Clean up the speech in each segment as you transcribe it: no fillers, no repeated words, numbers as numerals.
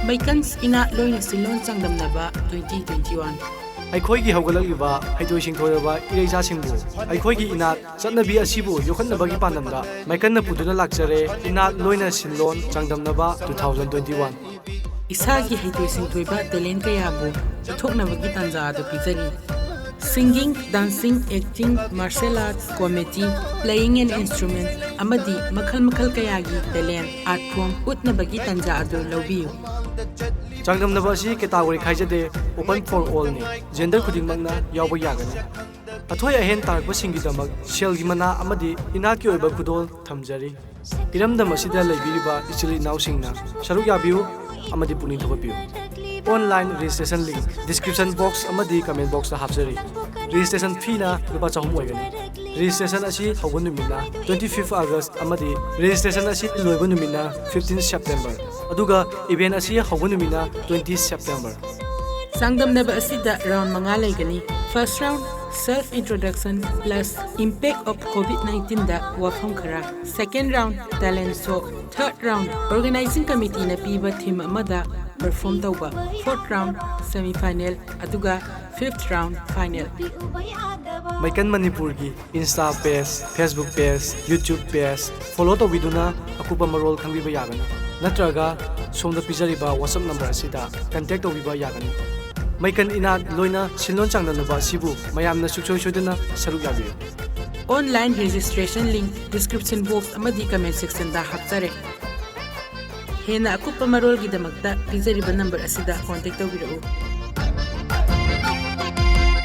MEIKAN's ina loina silon changdamnaba 2021 ꯑꯩꯈꯣꯏꯒꯤ ꯍꯧꯒꯠꯂꯛꯂꯤꯕ ꯍꯩꯊꯣꯏ-ꯁꯤꯡꯊꯣꯏꯔꯕ ꯏꯔꯩꯆꯥꯁꯤꯡꯕꯨ ꯑꯩꯈꯣꯏꯒꯤ ꯏꯅꯥꯠ ꯆꯠꯅꯕꯤ ꯑꯁꯤꯕꯨ ꯌꯣꯛꯈꯠꯅꯕꯒꯤ ꯄꯥꯟꯗꯝꯗ ꯃꯥꯏꯀꯟꯅ ꯄꯨꯗꯨꯅ ꯂꯥꯛꯆꯔꯦ ꯏꯅꯥꯠ ꯂꯣꯏꯅ ꯁꯤꯟꯂꯣꯟ ꯆꯥꯡꯗꯝꯅꯕ 2021 Isagi ꯍꯩꯊꯣꯏ-ꯁꯤꯡꯊꯣꯏꯕ ꯇꯦꯂꯦꯟ ꯀꯌꯥꯕꯨ ꯎꯠꯊꯣꯛꯅꯕꯒꯤ ꯇꯥꯟꯖꯥ ꯑꯗꯨ ꯄꯤꯖꯔꯤ Singing, dancing, acting, martial arts, comedy, playing an instrument, amadi makhal kayagi talent art form utnabagi tanja adu lawbiyu. ꯆꯥꯡꯗꯝꯅꯕ ꯑꯁꯤ ꯀꯦꯇꯥꯒꯣꯔꯤ ꯈꯥꯏꯖꯗꯦ open for all ꯅꯤ ꯖꯦꯟꯗꯔ ꯈꯨꯗꯤꯡꯃꯛꯅ ꯌꯥꯎꯕ ꯌꯥꯒꯅꯤ ꯑꯊꯣꯏ ꯑꯍꯦꯟ ꯇꯥꯔꯛꯄꯁꯤꯡꯒꯤꯗꯃꯛ ꯁꯦꯜꯒꯤ ꯃꯅꯥ ꯑꯃꯗꯤ ꯏꯅꯥꯠꯀꯤ ꯑꯣꯏꯕ ꯈꯨꯗꯣꯜ ꯊꯝꯖꯔꯤ ꯏꯔꯝꯗꯝ ꯑꯁꯤꯗ ꯂꯩꯕꯤꯔꯤꯕ ꯏꯆꯤꯜ ꯏꯅꯥꯎꯁꯤꯡꯅ ꯁꯔꯨꯛ ꯌꯥꯕꯤꯌꯨ ꯑꯃꯗꯤ ꯄꯨꯛꯅꯤꯡ ꯊꯧꯒꯠꯄꯤꯌꯨ online registration link description box amadi comment box da hapjari registration fee na rupa 300 oigani registration asi hauba numina 25th August amadi registration asi loiba numina 15th September aduga event asi hauba numina 20th September Sangdamnaba asida round 5 laigani first round self introduction plus impact of COVID-19 da wafam khara second round talent show third round organizing committee na piba theme amada perform tauba fourth round semi final aduga fifth round final MEIKAN Manipur gi Insta page Facebook page YouTube page follow to biduna akupa marol khangbiba yagana natraga somda pijariba WhatsApp number asida contact to biba yagani MEIKAN inat loina silon changdanaba sibu mayamna suchoi soidana saruk yabiyo online registration link description box amadi comment section da hapjare Hena akupa marol gidamakta pizariba number asida contact tawbirau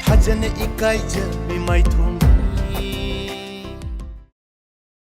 Hajane ikai je mi mai thu